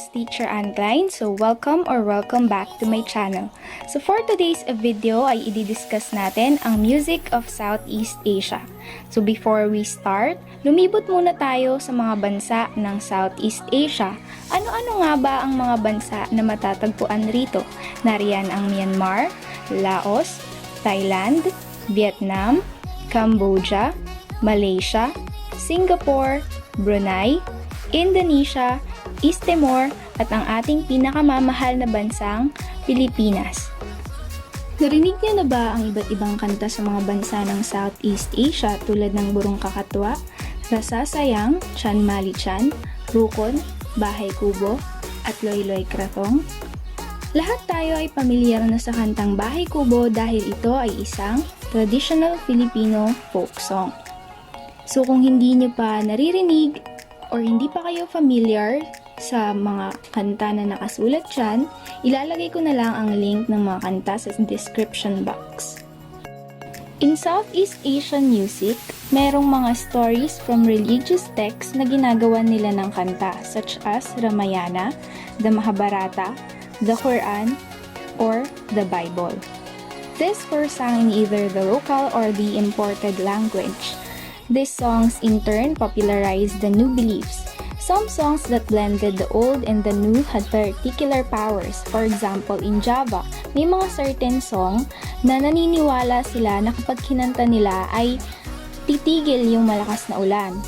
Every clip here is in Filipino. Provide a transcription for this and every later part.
Teacher Ann Klein. So welcome back to my channel. So for today's video ay i-discuss natin ang music of Southeast Asia. So before we start, lumibot muna tayo sa mga bansa ng Southeast Asia. Ano-ano nga ba ang mga bansa na matatagpuan rito? Nariyan ang Myanmar, Laos, Thailand, Vietnam, Cambodia, Malaysia, Singapore, Brunei, Indonesia, East Timor, at ang ating pinakamamahal na bansang Pilipinas. Narinig niyo na ba ang iba't ibang kanta sa mga bansa ng Southeast Asia tulad ng Burung Kakatua, Rasa Sayang, Chan Mali Chan, Rukon, Bahay Kubo, at Loy Loy Kratong? Lahat tayo ay pamilyar na sa kantang Bahay Kubo dahil ito ay isang traditional Filipino folk song. So kung hindi niyo pa naririnig or hindi pa kayo familiar sa mga kanta na nakasulat dyan, ilalagay ko na lang ang link ng mga kanta sa description box. In Southeast Asian music, merong mga stories from religious texts na ginagawa nila ng kanta such as Ramayana, the Mahabharata, the Quran, or the Bible. This were sung in either the local or the imported language. These songs in turn popularized the new beliefs. Some songs that blended the old and the new had particular powers. For example, in Java, may mga certain song na naniniwala sila na kapag kinanta nila ay titigil yung malakas na ulan.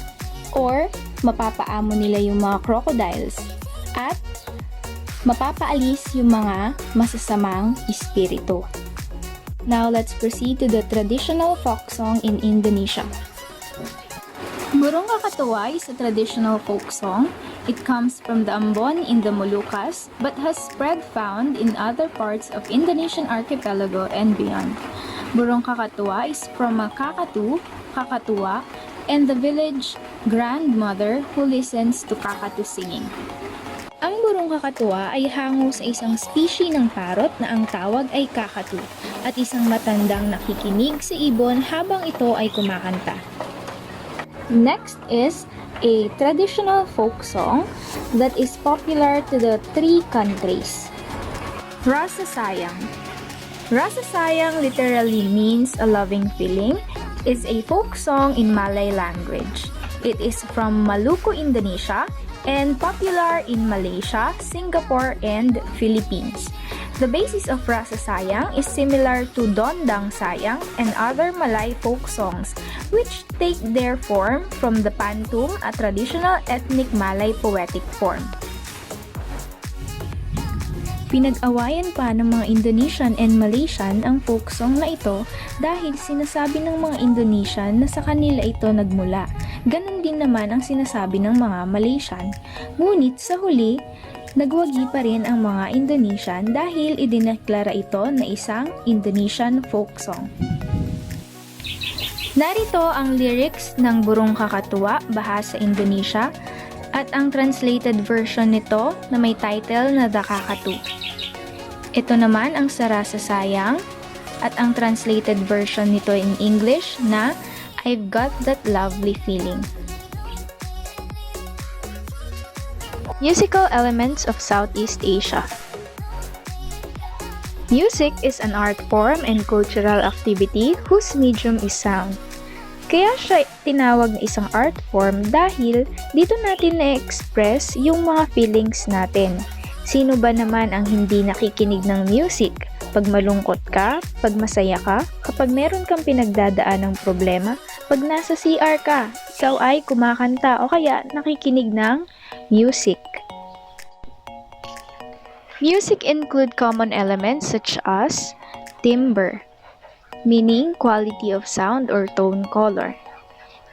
Or mapapaamo nila yung mga crocodiles. At mapapaalis yung mga masasamang espiritu. Now let's proceed to the traditional folk song in Indonesia. Burung Kakatua is a traditional folk song. It comes from the Ambon in the Moluccas but has spread found in other parts of Indonesian archipelago and beyond. Burung Kakatua is from a kakatu, kakatua, and the village grandmother who listens to kakatu singing. Ang burung kakatua ay hango sa isang species ng parot na ang tawag ay kakatu at isang matandang nakikinig sa ibon habang ito ay kumakanta. Next is a traditional folk song that is popular to the three countries. Rasa Sayang. Rasa Sayang literally means a loving feeling. Is a folk song in Malay language. It is from Maluku, Indonesia, and popular in Malaysia, Singapore, and Philippines. The basis of Rasa Sayang is similar to Dondang Sayang and other Malay folk songs, which take their form from the pantun, a traditional ethnic Malay poetic form. Pinag-awayan pa ng mga Indonesian and Malaysian ang folk song na ito dahil sinasabi ng mga Indonesian na sa kanila ito nagmula. Ganon din naman ang sinasabi ng mga Malaysian. Ngunit sa huli, nagwagi pa rin ang mga Indonesian dahil idineklara ito na isang Indonesian folk song. Narito ang lyrics ng Burung Kakatua bahasa Indonesia at ang translated version nito na may title na The Kakatu. Ito naman ang Rasa Sayang at ang translated version nito in English na I've Got That Lovely Feeling. Musical elements of Southeast Asia. Music is an art form and cultural activity whose medium is sound. Kaya siya tinawag na isang art form dahil dito natin na-express yung mga feelings natin. Sino ba naman ang hindi nakikinig ng music? Pag malungkot ka, pag masaya ka, kapag meron kang pinagdadaan ng problema, pag nasa CR ka, ikaw ay kumakanta o kaya nakikinig ng music. Music include common elements such as timbre, meaning quality of sound or tone color.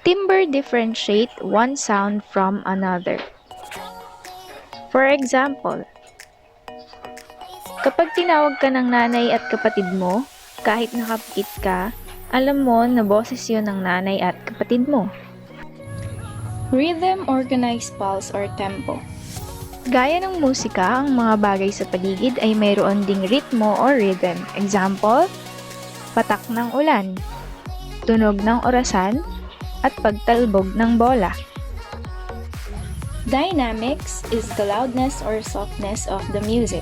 Timbre differentiate one sound from another. For example, kapag tinawag ka ng nanay at kapatid mo, kahit nakapikit ka, alam mo na boses yun ng nanay at kapatid mo. Rhythm, organized pulse or tempo. Gaya ng musika, ang mga bagay sa paligid ay mayroon ding ritmo or rhythm. Example, patak ng ulan, tunog ng orasan, at pagtalbog ng bola. Dynamics is the loudness or softness of the music.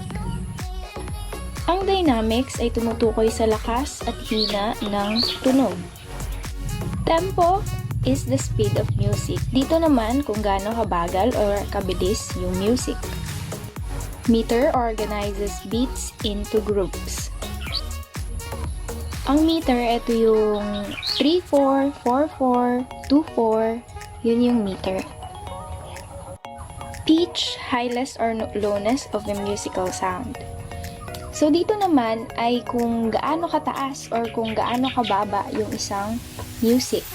Ang dynamics ay tumutukoy sa lakas at hina ng tunog. Tempo is the speed of music. Dito naman kung gaano kabagal or kabilis yung music. Meter organizes beats into groups. Ang meter, ito yung 3-4, 4-4, 2-4, yun yung meter. Pitch, highness or lowness of the musical sound. So dito naman ay kung gaano kataas or kung gaano kababa yung isang music.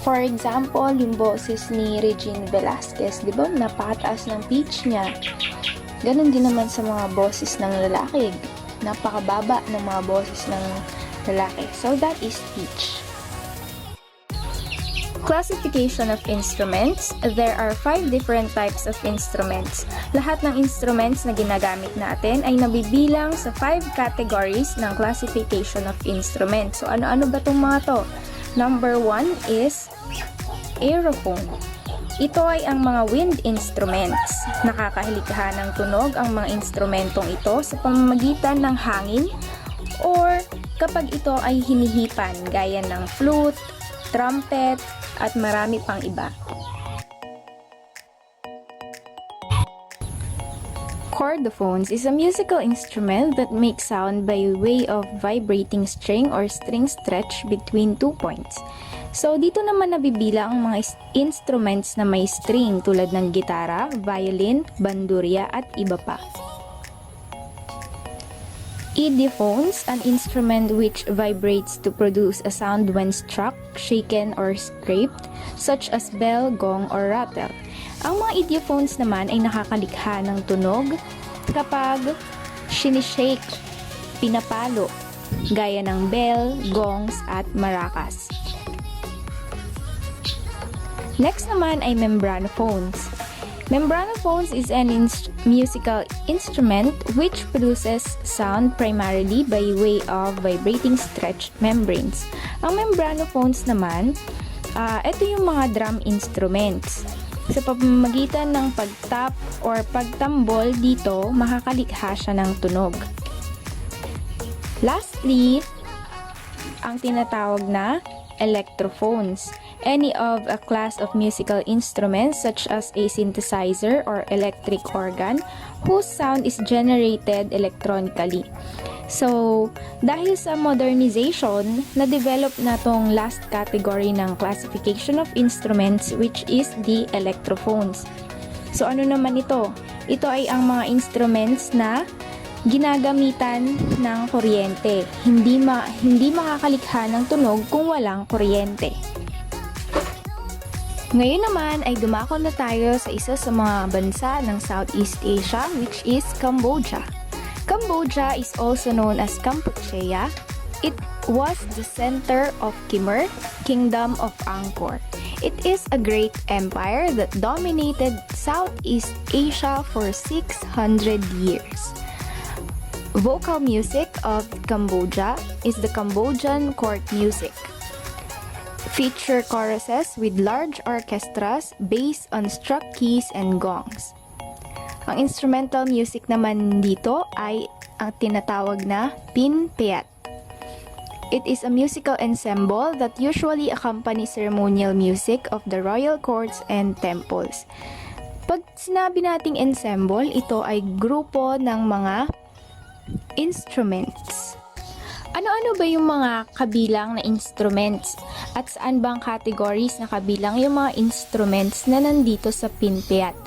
For example, yung boses ni Regine Velasquez, di ba? Napakataas ng pitch niya. Ganon din naman sa mga boses ng lalaki. Napakababa ng mga boses ng lalaki. So that is pitch. Classification of instruments. There are 5 different types of instruments. Lahat ng instruments na ginagamit natin ay nabibilang sa 5 categories ng classification of instruments. So ano-ano ba itong mga to? Number 1 is aerophone. Ito ay ang mga wind instruments. Nakakahilikha ng tunog ang mga instrumentong ito sa pamamagitan ng hangin or kapag ito ay hinihipan gaya ng flute, trumpet, at marami pang iba. Chordophones is a musical instrument that makes sound by way of vibrating string or string stretched between 2 points. So, dito naman nabibilang ang mga instruments na may string tulad ng gitara, violin, bandurria, at iba pa. Idiphones, an instrument which vibrates to produce a sound when struck, shaken, or scraped, such as bell, gong, or rattle. Ang mga idiphones naman ay nakakalikha ng tunog kapag sinishake, pinapalo, gaya ng bell, gongs, at maracas. Next naman ay membranophones. Membranophones is an musical instrument which produces sound primarily by way of vibrating stretched membranes. Ang membranophones naman, ito yung mga drum instruments. Sa pamamagitan ng pagtap or pagtambol dito, makakalikha siya ng tunog. Lastly, ang tinatawag na electrophones. Any of a class of musical instruments such as a synthesizer or electric organ whose sound is generated electronically. So, dahil sa modernization, na-develop na tong last category ng classification of instruments which is the electrophones. So, ano naman ito? Ito ay ang mga instruments na ginagamitan ng kuryente. Hindi makakalikha ng tunog kung walang kuryente. Ngayon naman ay dumako na tayo sa isa sa mga bansa ng Southeast Asia which is Cambodia. Cambodia is also known as Kampuchea. It was the center of Khmer, Kingdom of Angkor. It is a great empire that dominated Southeast Asia for 600 years. Vocal music of Cambodia is the Cambodian court music. Feature choruses with large orchestras based on struck keys and gongs. Ang instrumental music naman dito ay ang tinatawag na pinpeat. It is a musical ensemble that usually accompanies ceremonial music of the royal courts and temples. Pag sinabi nating ensemble, ito ay grupo ng mga instruments. Ano-ano ba yung mga kabilang na instruments? At saan bang categories na kabilang yung mga instruments na nandito sa pinpeat?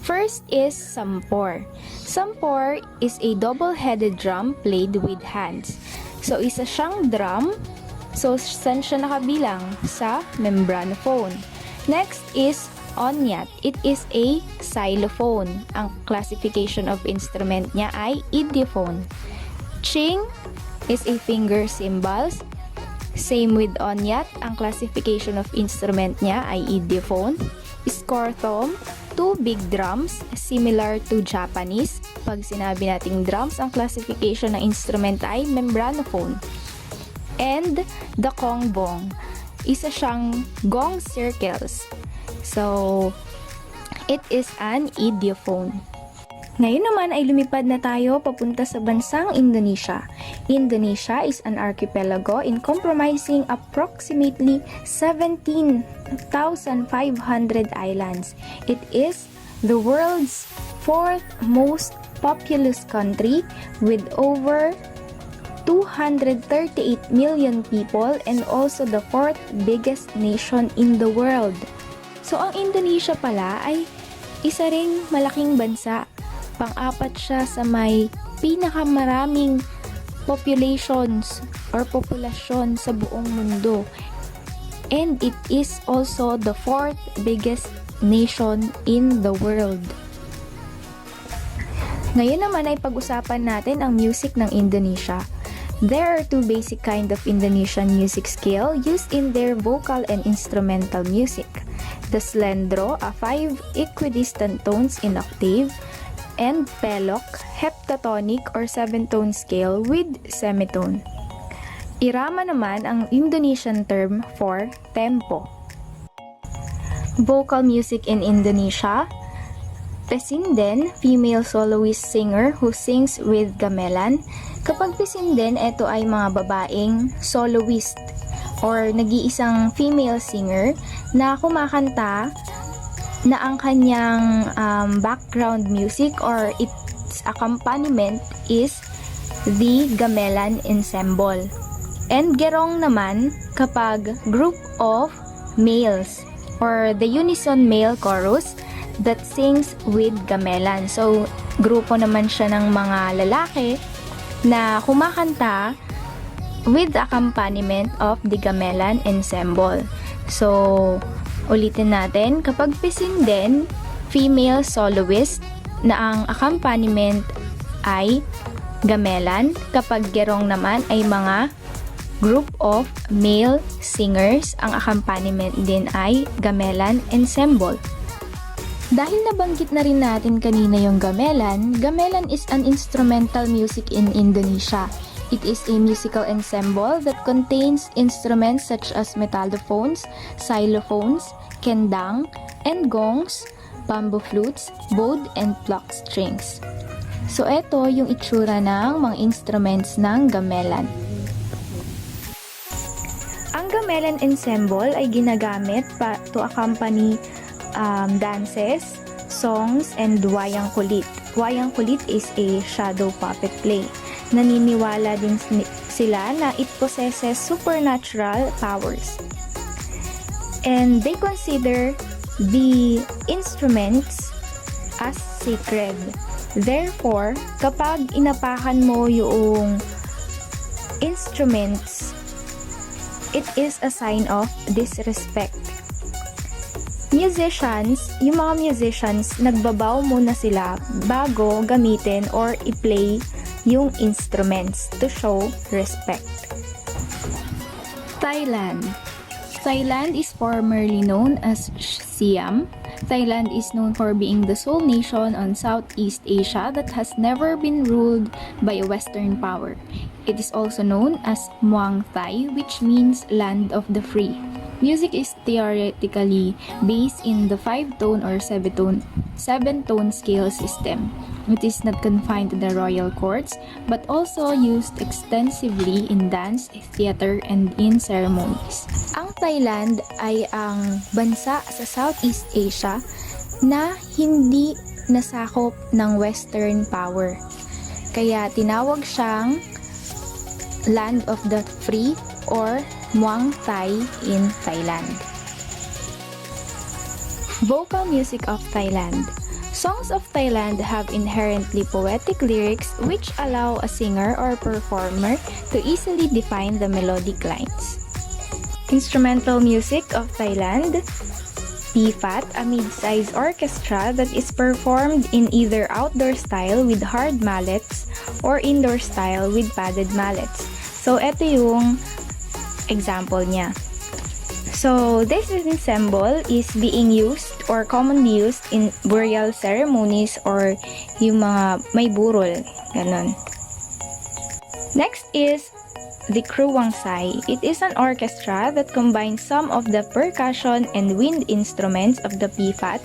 First is sampor. Sampor is a double-headed drum played with hands. So, isa siyang drum. So, saan siya nakabilang? Sa membranophone. Next is onyat. It is a xylophone. Ang classification of instrument niya ay idiophone. Ching is a finger cymbals. Same with onyat, ang classification of instrument niya ay idiophone. Scorthom, 2 big drums, similar to Japanese. Pag sinabi nating drums, ang classification ng instrument ay membranophone. And the kongbong, isa siyang gong circles. So, It is an idiophone. Ngayon naman ay lumipad na tayo papunta sa bansang Indonesia. Indonesia is an archipelago comprising approximately 17,500 islands. It is the world's fourth most populous country with over 238 million people and also the fourth biggest nation in the world. So ang Indonesia pala ay isa ring malaking bansa. Pang-apat siya sa may pinakamaraming populations or populasyon sa buong mundo. And it is also the fourth biggest nation in the world. Ngayon naman ay pag-usapan natin ang music ng Indonesia. There are two basic kind of Indonesian music scale used in their vocal and instrumental music. The slendro, a 5 equidistant tones in octave, and pelok, heptatonic or 7-tone scale with semitone. Irama naman ang Indonesian term for tempo. Vocal music in Indonesia. Pesinden, female soloist singer who sings with gamelan. Kapag pesinden, ito ay mga babaeng soloist or nag-iisang female singer na kumakanta na ang kanyang background music or its accompaniment is the gamelan ensemble. And gerong naman kapag group of males or the unison male chorus that sings with gamelan. So, grupo naman siya ng mga lalaki na kumakanta with the accompaniment of the gamelan ensemble. So, ulitin natin, kapag pesinden, female soloist na ang accompaniment ay gamelan. Kapag gerong naman ay mga group of male singers, ang accompaniment din ay gamelan ensemble. Dahil nabanggit na rin natin kanina yung gamelan, gamelan is an instrumental music in Indonesia. It is a musical ensemble that contains instruments such as metallophones, xylophones, kendang, and gongs, bamboo flutes, bowed, and plucked strings. So, ito yung itsura ng mga instruments ng gamelan. Ang gamelan ensemble ay ginagamit to accompany dances, songs, and wayang kulit. Wayang kulit is a shadow puppet play. Naniniwala din sila na it possesses supernatural powers. And they consider the instruments as sacred. Therefore, kapag inapakan mo yung instruments, it is a sign of disrespect. Yung mga musicians, nagbabaw muna sila bago gamitin or i-play yung instruments to show respect. Thailand. Thailand is formerly known as Siam. Thailand is known for being the sole nation on Southeast Asia that has never been ruled by a Western power. It is also known as Muang Thai, which means land of the free. Music is theoretically based in the 5-tone or 7-tone scale system. It is not confined to the royal courts, but also used extensively in dance, theater, and in ceremonies. Ang Thailand ay ang bansa sa Southeast Asia na hindi nasakop ng Western power. Kaya tinawag siyang Land of the Free or Muang Thai in Thailand. Vocal music of Thailand. Songs of Thailand have inherently poetic lyrics which allow a singer or performer to easily define the melodic lines. Instrumental music of Thailand. PFAT, a mid-size orchestra that is performed in either outdoor style with hard mallets or indoor style with padded mallets. So, ito yung example niya. So, this ensemble is being used or commonly used in burial ceremonies or yung mga may burol. Ganon. Next is the Kruwangsai. It is an orchestra that combines some of the percussion and wind instruments of the PFAT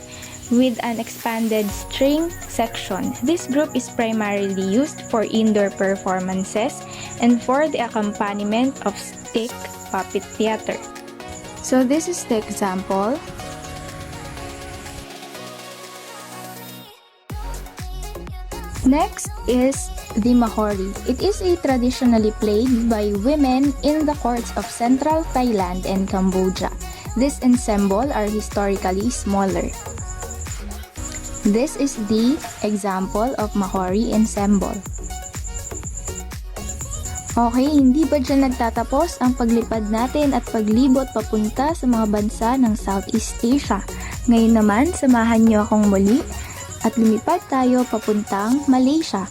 with an expanded string section. This group is primarily used for indoor performances and for the accompaniment of stick puppet theater. So this is the example. Next is the mahori. It is a traditionally played by women in the courts of central Thailand and Cambodia. This ensemble are historically smaller. This is the example of mahori ensemble. Okay, hindi ba dyan nagtatapos ang paglipad natin at paglibot papunta sa mga bansa ng Southeast Asia? Ngayon naman, samahan niyo akong muli at lumipad tayo papuntang Malaysia.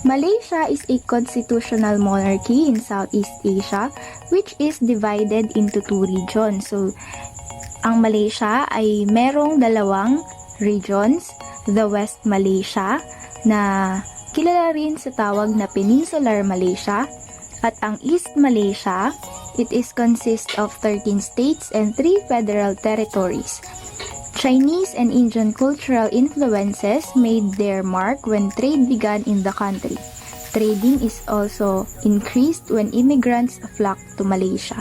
Malaysia is a constitutional monarchy in Southeast Asia which is divided into two regions. So, ang Malaysia ay merong dalawang regions, the West Malaysia na kilala rin sa tawag na Peninsular Malaysia, at ang East Malaysia, it is consist of 13 states and 3 federal territories. Chinese and Indian cultural influences made their mark when trade began in the country. Trading is also increased when immigrants flocked to Malaysia.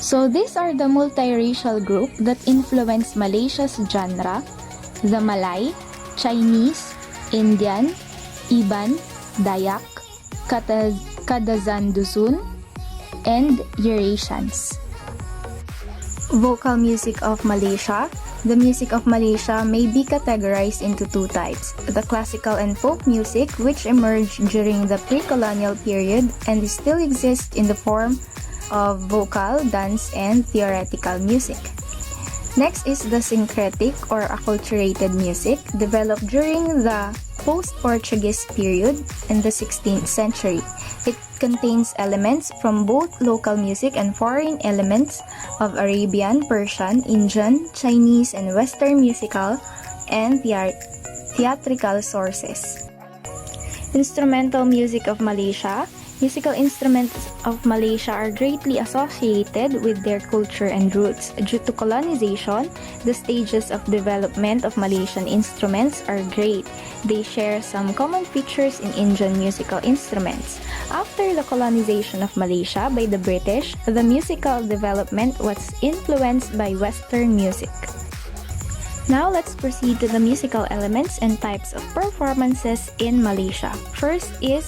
So these are the multiracial group that influenced Malaysia's genre: the Malay, Chinese, Indian, Iban, Dayak, Kadazan Dusun, and Eurasians. Vocal music of Malaysia. The music of Malaysia may be categorized into two types: the classical and folk music, which emerged during the pre-colonial period and still exists in the form of vocal, dance, and theoretical music. Next is the syncretic or acculturated music, developed during the post-Portuguese period in the 16th century. It contains elements from both local music and foreign elements of Arabian, Persian, Indian, Chinese, and Western musical and theatrical sources. Instrumental music of Malaysia. Musical instruments of Malaysia are greatly associated with their culture and roots. Due to colonization, the stages of development of Malaysian instruments are great. They share some common features in Indian musical instruments. After the colonization of Malaysia by the British, the musical development was influenced by Western music. Now let's proceed to the musical elements and types of performances in Malaysia. First is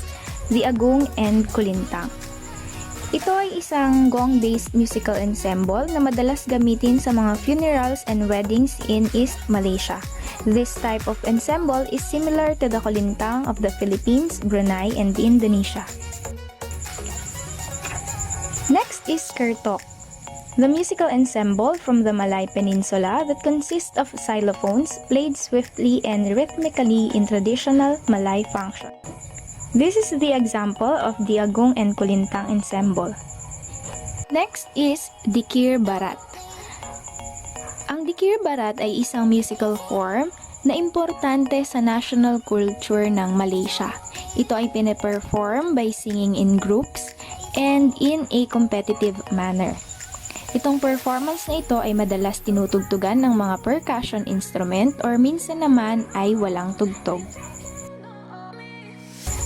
the Agong and Kulintang. Ito ay isang gong-based musical ensemble na madalas gamitin sa mga funerals and weddings in East Malaysia. This type of ensemble is similar to the Kulintang of the Philippines, Brunei, and Indonesia. Next is Kratong, the musical ensemble from the Malay Peninsula that consists of xylophones played swiftly and rhythmically in traditional Malay function. This is the example of the Agong and Kulintang ensemble. Next is Dikir Barat. Ang Dikir Barat ay isang musical form na importante sa national culture ng Malaysia. Ito ay pine-perform by singing in groups and in a competitive manner. Itong performance na ito ay madalas tinutugtugan ng mga percussion instrument or minsan naman ay walang tugtog.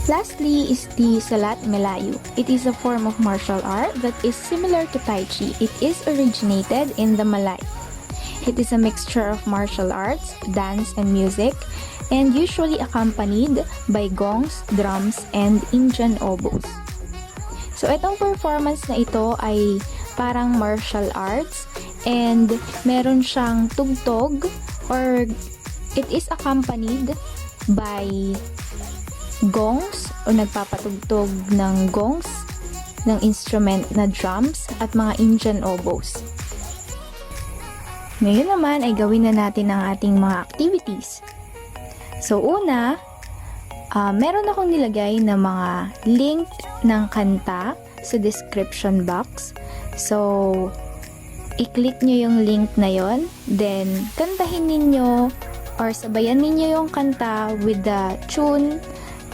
Lastly is the Salat Melayu. It is a form of martial art that is similar to Tai Chi. It is originated in the Malay. It is a mixture of martial arts, dance, and music, and usually accompanied by gongs, drums, and Indian oboes. So itong performance na ito ay parang martial arts and meron siyang tugtog or it is accompanied by gongs o nagpapatugtog ng gongs ng instrument na drums at mga Indian oboes. Ngayon naman ay gawin na natin ang ating mga activities. So una, meron akong nilagay na mga link ng kanta sa description box. So, i-click nyo yung link na yon, then kantahin ninyo or sabayan ninyo yung kanta with the tune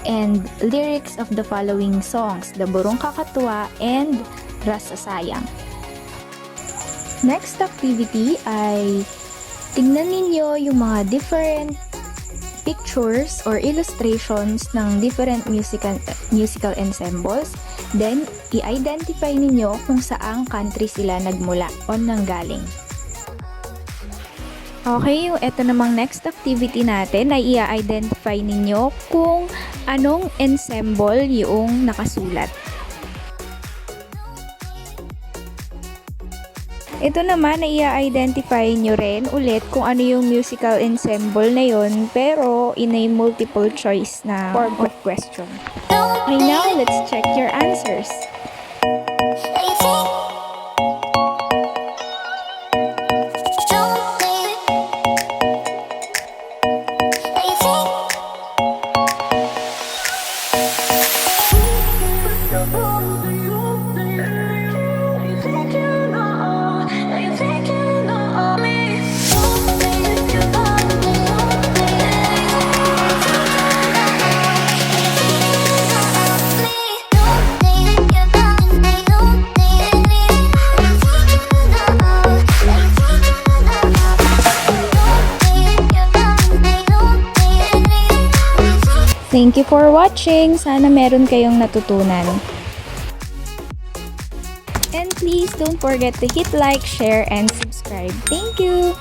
and lyrics of the following songs: the Burung Kakatua and Rasa Sayang. Next activity ay Tignan ninyo yung mga different pictures or illustrations ng different musical ensembles. Then, i-identify ninyo kung saang country sila nagmula o nanggaling. Okay, yung eto namang next activity natin ay i-identify ninyo kung anong ensemble yung nakasulat. Ito naman ay i-identify nyo rin ulit kung ano yung musical ensemble na yun, pero in a multiple choice na form of question. Okay, now let's check your answers. Thank you for watching! Sana meron kayong natutunan. And please don't forget to hit like, share, and subscribe. Thank you!